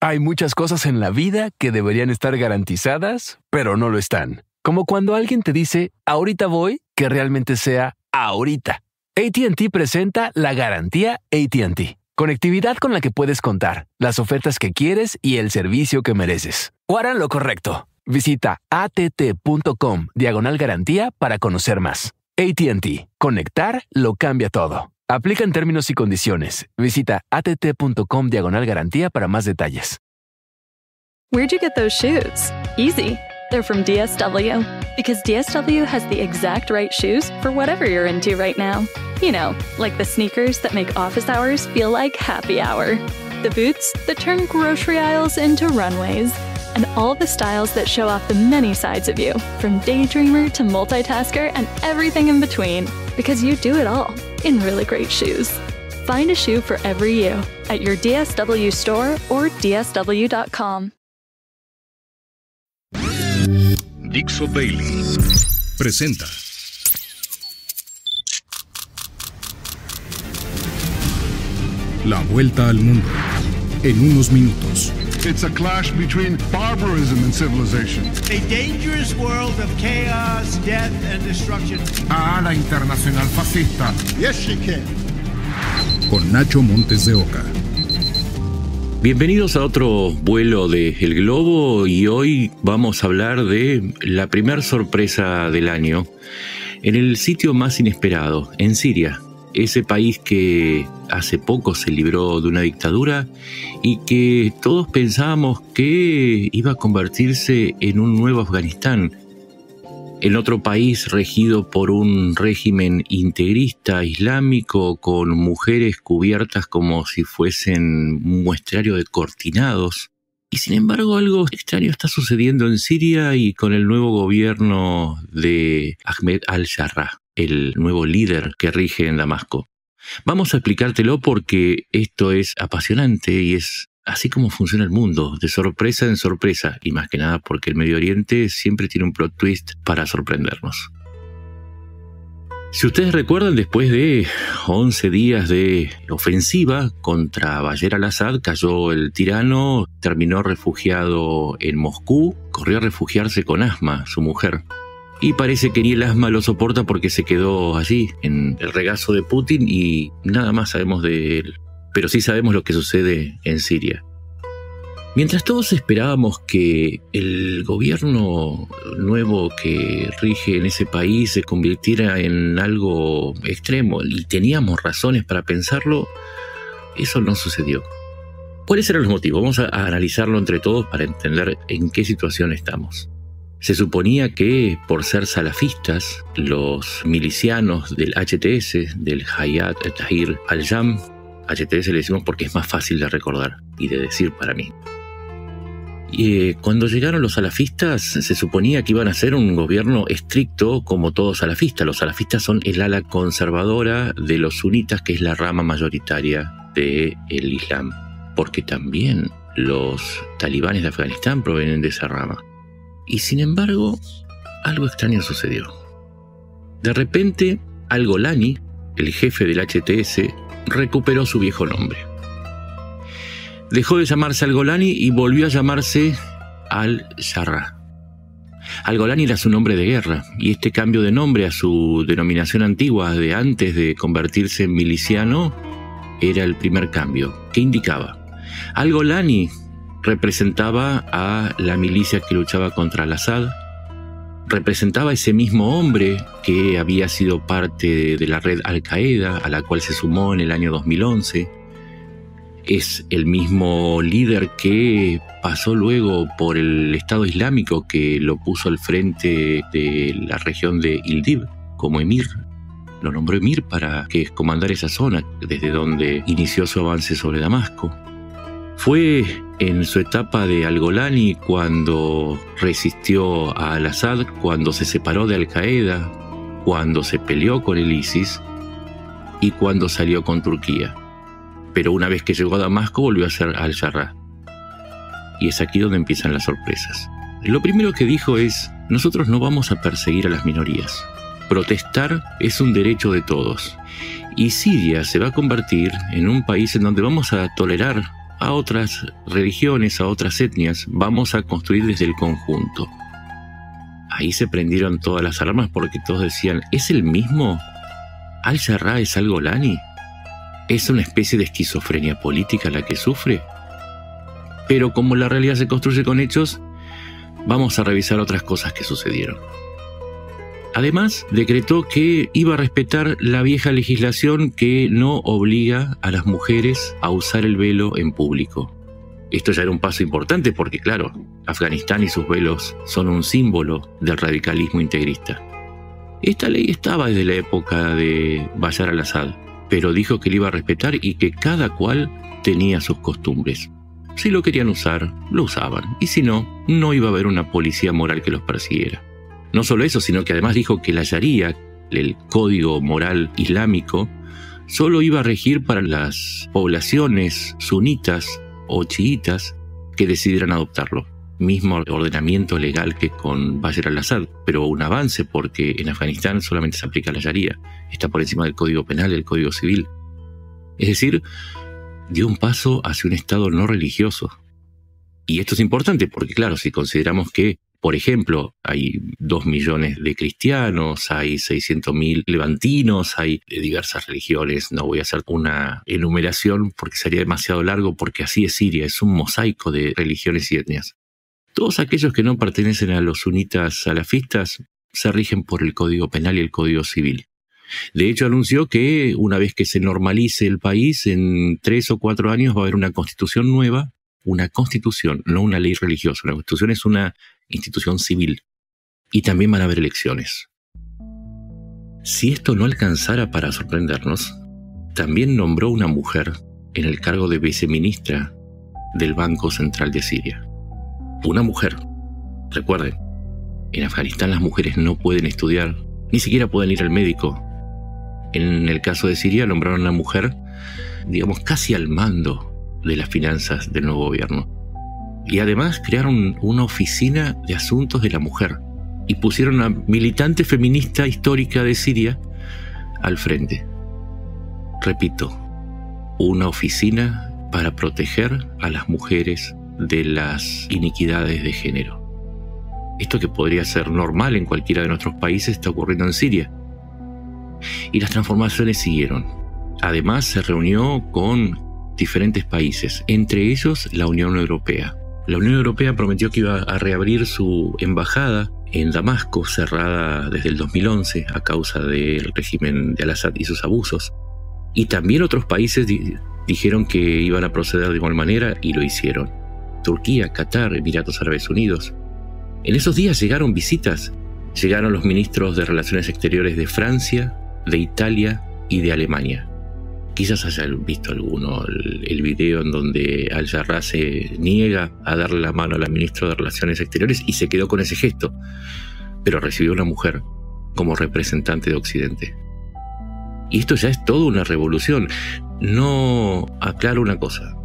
Hay muchas cosas en la vida que deberían estar garantizadas, pero no lo están. Como cuando alguien te dice, ahorita voy, que realmente sea ahorita. AT&T presenta la garantía AT&T. Conectividad con la que puedes contar, las ofertas que quieres y el servicio que mereces. O harán lo correcto. Visita att.com/garantía para conocer más. AT&T. Conectar lo cambia todo. Aplican términos y condiciones. Visita att.com/garantía para más detalles. Where'd you get those shoes? Easy. They're from DSW. Because DSW has the exact right shoes for whatever you're into right now. You know, like the sneakers that make office hours feel like happy hour. The boots that turn grocery aisles into runways. And all the styles that show off the many sides of you, from daydreamer to multitasker and everything in between. Because you do it all in really great shoes. Find a shoe for every you at your DSW store or dsw.com. Dixo Daily presenta La Vuelta al Mundo en unos minutos. It's a clash between barbarism and civilization. A dangerous world of chaos, death, and destruction. La internacional fascista. Yes, she can. Con Nacho Montes de Oca. Bienvenidos a otro vuelo de El Globo y hoy vamos a hablar de la primera sorpresa del año en el sitio más inesperado, en Siria. Ese país que hace poco se libró de una dictadura y que todos pensábamos que iba a convertirse en un nuevo Afganistán, en otro país regido por un régimen integrista islámico con mujeres cubiertas como si fuesen un muestrario de cortinados. Y sin embargo algo extraño está sucediendo en Siria y con el nuevo gobierno de Ahmed al-Jarrah, el nuevo líder que rige en Damasco. Vamos a explicártelo porque esto es apasionante y es así como funciona el mundo, de sorpresa en sorpresa, y más que nada porque el Medio Oriente siempre tiene un plot twist para sorprendernos. Si ustedes recuerdan, después de 11 días de ofensiva contra Bashar al-Assad, cayó el tirano, terminó refugiado en Moscú, corrió a refugiarse con Asma, su mujer. Y parece que ni el Asma lo soporta porque se quedó allí, en el regazo de Putin, y nada más sabemos de él. Pero sí sabemos lo que sucede en Siria. Mientras todos esperábamos que el gobierno nuevo que rige en ese país se convirtiera en algo extremo, y teníamos razones para pensarlo, eso no sucedió. ¿Cuáles eran los motivos? Vamos a analizarlo entre todos para entender en qué situación estamos. Se suponía que, por ser salafistas, los milicianos del HTS, del Hayat Tahrir al-Sham, HTS le decimos porque es más fácil de recordar y de decir para mí. Y cuando llegaron los salafistas, se suponía que iban a ser un gobierno estricto como todo salafista. Los salafistas son el ala conservadora de los sunitas, que es la rama mayoritaria del Islam. Porque también los talibanes de Afganistán provienen de esa rama. Y sin embargo, algo extraño sucedió. De repente, al-Golani, el jefe del HTS, recuperó su viejo nombre. Dejó de llamarse al-Golani y volvió a llamarse al-Jarrah. Al-Golani era su nombre de guerra, y este cambio de nombre a su denominación antigua de antes de convertirse en miliciano era el primer cambio. ¿Qué indicaba? Al-Golani representaba a la milicia que luchaba contra al-Assad, representaba a ese mismo hombre que había sido parte de la red Al-Qaeda, a la cual se sumó en el año 2011. Es el mismo líder que pasó luego por el Estado Islámico, que lo puso al frente de la región de Idlib como emir. Lo nombró emir para que comandara esa zona, desde donde inició su avance sobre Damasco. Fue en su etapa de al-Golani cuando resistió a al-Assad, cuando se separó de Al-Qaeda, cuando se peleó con el ISIS y cuando salió con Turquía. Pero una vez que llegó a Damasco volvió a ser al-Jarrah. Y es aquí donde empiezan las sorpresas. Lo primero que dijo es: nosotros no vamos a perseguir a las minorías. Protestar es un derecho de todos. Y Siria se va a convertir en un país en donde vamos a tolerar a otras religiones, a otras etnias, vamos a construir desde el conjunto. Ahí se prendieron todas las alarmas porque todos decían, ¿es el mismo? ¿Al-Jarrah es al-Golani? ¿Es una especie de esquizofrenia política la que sufre? Pero como la realidad se construye con hechos, vamos a revisar otras cosas que sucedieron. Además, decretó que iba a respetar la vieja legislación que no obliga a las mujeres a usar el velo en público. Esto ya era un paso importante porque, claro, Afganistán y sus velos son un símbolo del radicalismo integrista. Esta ley estaba desde la época de Bashar al-Assad, pero dijo que le iba a respetar y que cada cual tenía sus costumbres. Si lo querían usar, lo usaban, y si no, no iba a haber una policía moral que los persiguiera. No solo eso, sino que además dijo que la Sharia, el código moral islámico, solo iba a regir para las poblaciones sunitas o chiitas que decidieran adoptarlo. Mismo ordenamiento legal que con Bashar al-Assad, pero un avance porque en Afganistán solamente se aplica la Sharia. Está por encima del código penal, del código civil. Es decir, dio un paso hacia un Estado no religioso. Y esto es importante porque, claro, si consideramos que, por ejemplo, hay 2 millones de cristianos, hay 600.000 levantinos, hay de diversas religiones. No voy a hacer una enumeración porque sería demasiado largo, porque así es Siria, es un mosaico de religiones y etnias. Todos aquellos que no pertenecen a los sunitas salafistas se rigen por el Código Penal y el Código Civil. De hecho, anunció que una vez que se normalice el país, en 3 o 4 años va a haber una constitución nueva, una constitución, no una ley religiosa. Una constitución es una institución civil. Y también van a haber elecciones. Si esto no alcanzara para sorprendernos, también nombró una mujer en el cargo de viceministra del Banco Central de Siria. Una mujer. Recuerden, en Afganistán las mujeres no pueden estudiar, ni siquiera pueden ir al médico. En el caso de Siria nombraron a una mujer, digamos, casi al mando de las finanzas del nuevo gobierno. Y además crearon una oficina de asuntos de la mujer y pusieron a una militante feminista histórica de Siria al frente. Repito, una oficina para proteger a las mujeres de las iniquidades de género. Esto que podría ser normal en cualquiera de nuestros países está ocurriendo en Siria. Y las transformaciones siguieron. Además, se reunió con diferentes países, entre ellos la Unión Europea. La Unión Europea prometió que iba a reabrir su embajada en Damasco, cerrada desde el 2011 a causa del régimen de Al-Assad y sus abusos. Y también otros países dijeron que iban a proceder de igual manera y lo hicieron. Turquía, Qatar, Emiratos Árabes Unidos. En esos días llegaron visitas. Llegaron los ministros de Relaciones Exteriores de Francia, de Italia y de Alemania. Quizás hayan visto alguno el video en donde Al-Jarrah se niega a darle la mano a la ministra de Relaciones Exteriores y se quedó con ese gesto, pero recibió a una mujer como representante de Occidente. Y esto ya es toda una revolución. No, aclaro una cosa,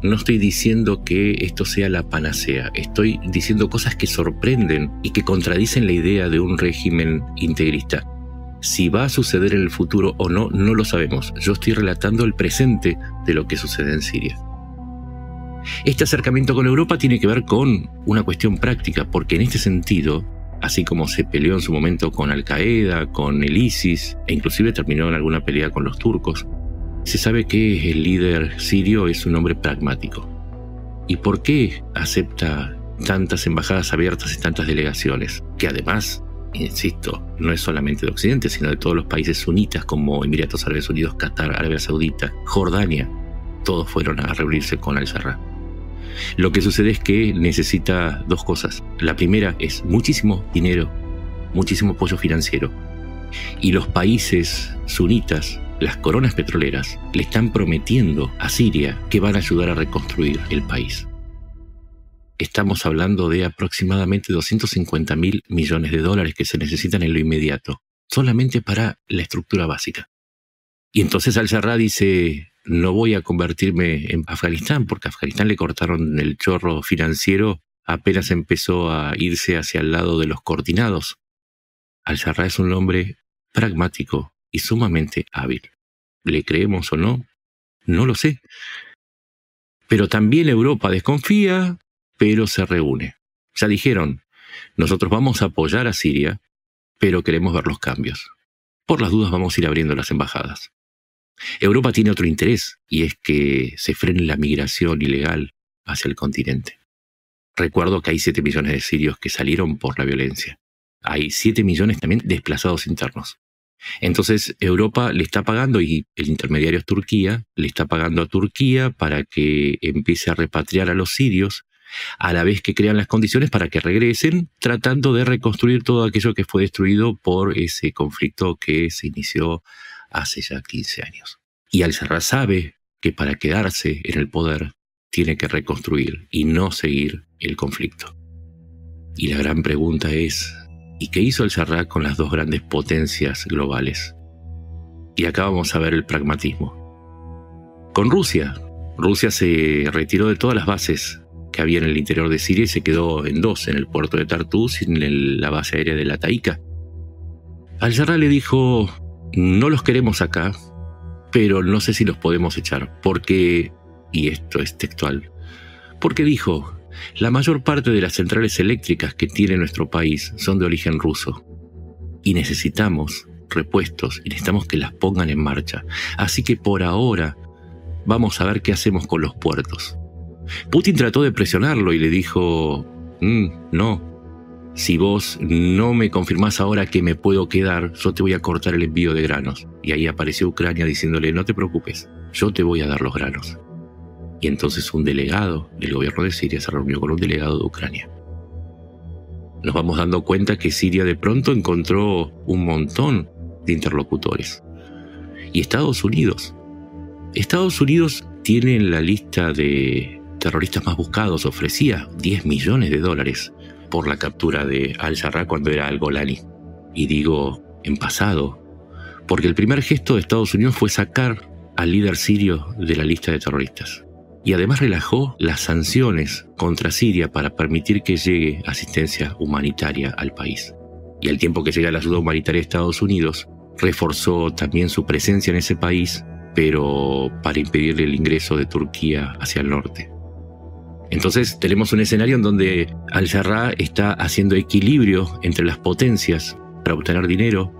no estoy diciendo que esto sea la panacea, estoy diciendo cosas que sorprenden y que contradicen la idea de un régimen integrista. Si va a suceder en el futuro o no, no lo sabemos. Yo estoy relatando el presente de lo que sucede en Siria. Este acercamiento con Europa tiene que ver con una cuestión práctica, porque en este sentido, así como se peleó en su momento con Al-Qaeda, con el ISIS, e inclusive terminó en alguna pelea con los turcos, se sabe que el líder sirio es un hombre pragmático. ¿Y por qué acepta tantas embajadas abiertas y tantas delegaciones? Que además, insisto, no es solamente de Occidente, sino de todos los países sunitas como Emiratos Árabes Unidos, Qatar, Arabia Saudita, Jordania. Todos fueron a reunirse con Al-Jarrah. Lo que sucede es que necesita 2 cosas. La primera es muchísimo dinero, muchísimo apoyo financiero. Y los países sunitas, las coronas petroleras, le están prometiendo a Siria que van a ayudar a reconstruir el país. Estamos hablando de aproximadamente 250.000 millones de dólares que se necesitan en lo inmediato, solamente para la estructura básica. Y entonces Al-Jarrah dice, no voy a convertirme en Afganistán, porque a Afganistán le cortaron el chorro financiero apenas empezó a irse hacia el lado de los coordinados. Al-Jarrah es un hombre pragmático y sumamente hábil. ¿Le creemos o no? No lo sé. Pero también Europa desconfía, pero se reúne. Ya dijeron, nosotros vamos a apoyar a Siria, pero queremos ver los cambios. Por las dudas vamos a ir abriendo las embajadas. Europa tiene otro interés, y es que se frene la migración ilegal hacia el continente. Recuerdo que hay 7 millones de sirios que salieron por la violencia. Hay 7 millones también desplazados internos. Entonces Europa le está pagando, y el intermediario es Turquía, le está pagando a Turquía para que empiece a repatriar a los sirios, a la vez que crean las condiciones para que regresen, tratando de reconstruir todo aquello que fue destruido por ese conflicto que se inició hace ya 15 años. Y Al-Sarraj sabe que para quedarse en el poder tiene que reconstruir y no seguir el conflicto. Y la gran pregunta es, ¿y qué hizo Al-Sarraj con las 2 grandes potencias globales? Y acá vamos a ver el pragmatismo. Con Rusia se retiró de todas las bases que había en el interior de Siria y se quedó en 2, en el puerto de Tartus y en la base aérea de la Taika. Al-Sarraj le dijo, no los queremos acá, pero no sé si los podemos echar, porque, y esto es textual, porque dijo, la mayor parte de las centrales eléctricas que tiene nuestro país son de origen ruso, y necesitamos repuestos, y necesitamos que las pongan en marcha, así que por ahora vamos a ver qué hacemos con los puertos. Putin trató de presionarlo y le dijo, no, si vos no me confirmás ahora que me puedo quedar, yo te voy a cortar el envío de granos. Y ahí apareció Ucrania diciéndole, no te preocupes, yo te voy a dar los granos. Y entonces un delegado del gobierno de Siria se reunió con un delegado de Ucrania. Nos vamos dando cuenta que Siria de pronto encontró un montón de interlocutores. Y Estados Unidos tiene en la lista de terroristas más buscados, ofrecía $10 millones por la captura de Al-Sarraj cuando era al-Golani. Y digo en pasado, porque el primer gesto de Estados Unidos fue sacar al líder sirio de la lista de terroristas. Y además relajó las sanciones contra Siria para permitir que llegue asistencia humanitaria al país. Y al tiempo que llega la ayuda humanitaria de Estados Unidos, reforzó también su presencia en ese país, pero para impedirle el ingreso de Turquía hacia el norte. Entonces tenemos un escenario en donde Al-Sarraj está haciendo equilibrio entre las potencias para obtener dinero,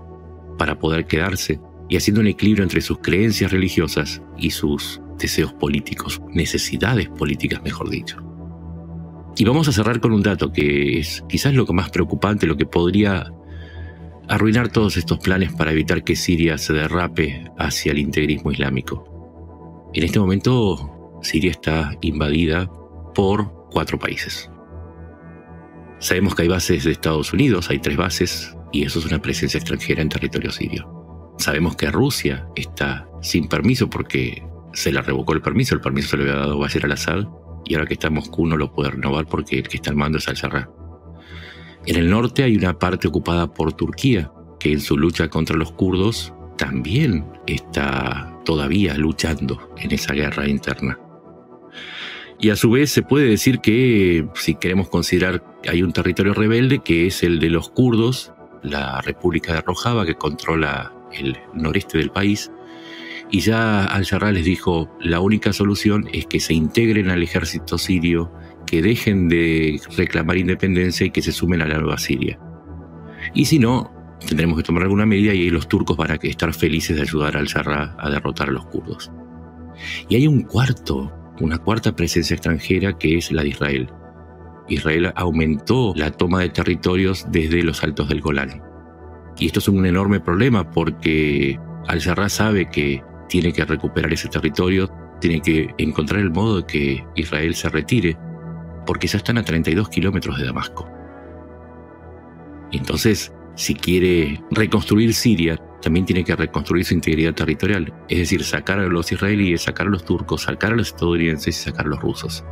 para poder quedarse, y haciendo un equilibrio entre sus creencias religiosas y sus deseos políticos, necesidades políticas, mejor dicho. Y vamos a cerrar con un dato que es quizás lo más preocupante, lo que podría arruinar todos estos planes para evitar que Siria se derrape hacia el integrismo islámico. En este momento, Siria está invadida por 4 países. Sabemos que hay bases de Estados Unidos, hay 3 bases, y eso es una presencia extranjera en territorio sirio. Sabemos que Rusia está sin permiso porque se le revocó el permiso se le había dado a Bashar al-Assad, y ahora que está en Moscú no lo puede renovar porque el que está al mando es Al-Sarraj. En el norte hay una parte ocupada por Turquía, que en su lucha contra los kurdos también está todavía luchando en esa guerra interna. Y a su vez se puede decir que, si queremos considerar que hay un territorio rebelde, que es el de los kurdos, la República de Rojava, que controla el noreste del país, y ya Al-Sarraj les dijo, la única solución es que se integren al ejército sirio, que dejen de reclamar independencia y que se sumen a la nueva Siria. Y si no, tendremos que tomar alguna medida, y ahí los turcos van a estar felices de ayudar a Al-Sarraj a derrotar a los kurdos. Y hay una cuarta presencia extranjera, que es la de Israel. Israel aumentó la toma de territorios desde los altos del Golán. Y esto es un enorme problema porque Al-Sarraj sabe que tiene que recuperar ese territorio, tiene que encontrar el modo de que Israel se retire, porque ya están a 32 kilómetros de Damasco. Entonces, si quiere reconstruir Siria, también tiene que reconstruir su integridad territorial, es decir, sacar a los israelíes, sacar a los turcos, sacar a los estadounidenses y sacar a los rusos.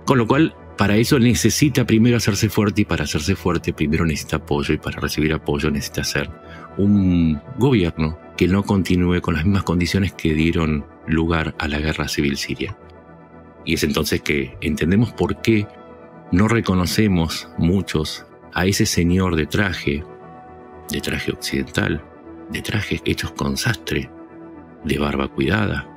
Con lo cual, para eso necesita primero hacerse fuerte, y para hacerse fuerte primero necesita apoyo, y para recibir apoyo necesita ser un gobierno que no continúe con las mismas condiciones que dieron lugar a la guerra civil siria. Y es entonces que entendemos por qué no reconocemos muchos a ese señor de traje occidental, de trajes hechos con sastre, de barba cuidada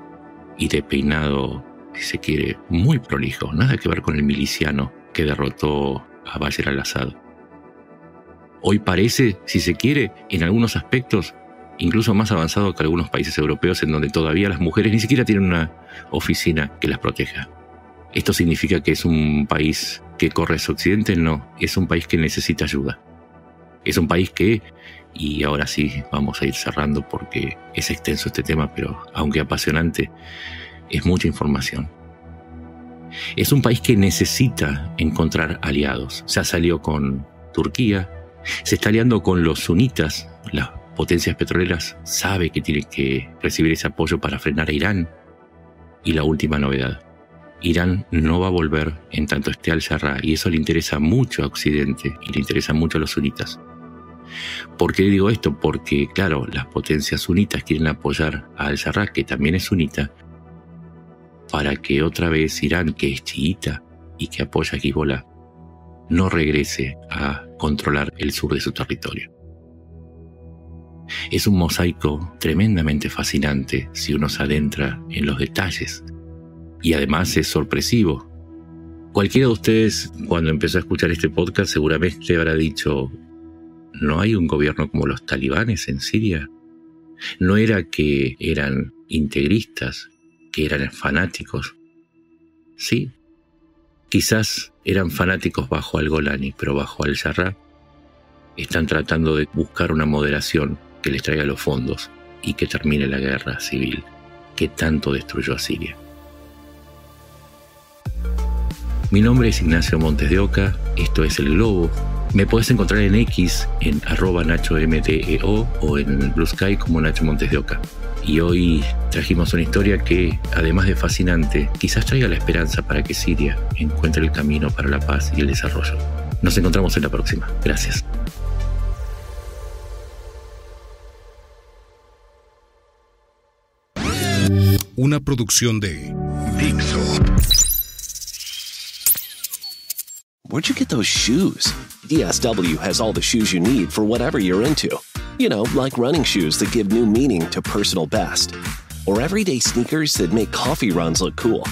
y de peinado si se quiere, muy prolijo, nada que ver con el miliciano que derrotó a Bashar al-Assad. Hoy parece, si se quiere, en algunos aspectos, incluso más avanzado que algunos países europeos en donde todavía las mujeres ni siquiera tienen una oficina que las proteja. ¿Esto significa que es un país que corre hacia Occidente? No, es un país que necesita ayuda. Es un país que, y ahora sí vamos a ir cerrando porque es extenso este tema, pero aunque apasionante, es mucha información. Es un país que necesita encontrar aliados. Ya salió con Turquía, se está aliando con los sunitas, las potencias petroleras, sabe que tiene que recibir ese apoyo para frenar a Irán. Y la última novedad, Irán no va a volver en tanto esté al-Jarrah, y eso le interesa mucho a Occidente y le interesa mucho a los sunitas. ¿Por qué digo esto? Porque, claro, las potencias sunitas quieren apoyar a al-Jarrah, que también es sunita, para que otra vez Irán, que es chiita y que apoya a Hezbollah, no regrese a controlar el sur de su territorio. Es un mosaico tremendamente fascinante si uno se adentra en los detalles. Y además es sorpresivo. Cualquiera de ustedes, cuando empezó a escuchar este podcast, seguramente habrá dicho: ¿no hay un gobierno como los talibanes en Siria? ¿No era que eran integristas, que eran fanáticos? Sí, quizás eran fanáticos bajo al-Golani, pero bajo al-Jarrah están tratando de buscar una moderación que les traiga los fondos y que termine la guerra civil que tanto destruyó a Siria. Mi nombre es Ignacio Montes de Oca, esto es El Globo. Me puedes encontrar en X, en @NachoMTEO o en Blue Sky como Nacho Montes de Oca. Y hoy trajimos una historia que, además de fascinante, quizás traiga la esperanza para que Siria encuentre el camino para la paz y el desarrollo. Nos encontramos en la próxima. Gracias. Una producción de Dixo. Where'd you get those shoes? DSW has all the shoes you need for whatever you're into. You know, like running shoes that give new meaning to personal best. Or everyday sneakers that make coffee runs look cool.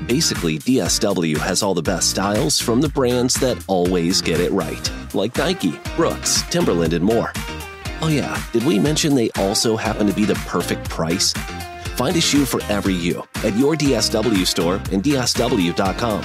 Basically, DSW has all the best styles from the brands that always get it right. Like Nike, Brooks, Timberland, and more. Oh yeah, did we mention they also happen to be the perfect price? Find a shoe for every you at your DSW store and DSW.com.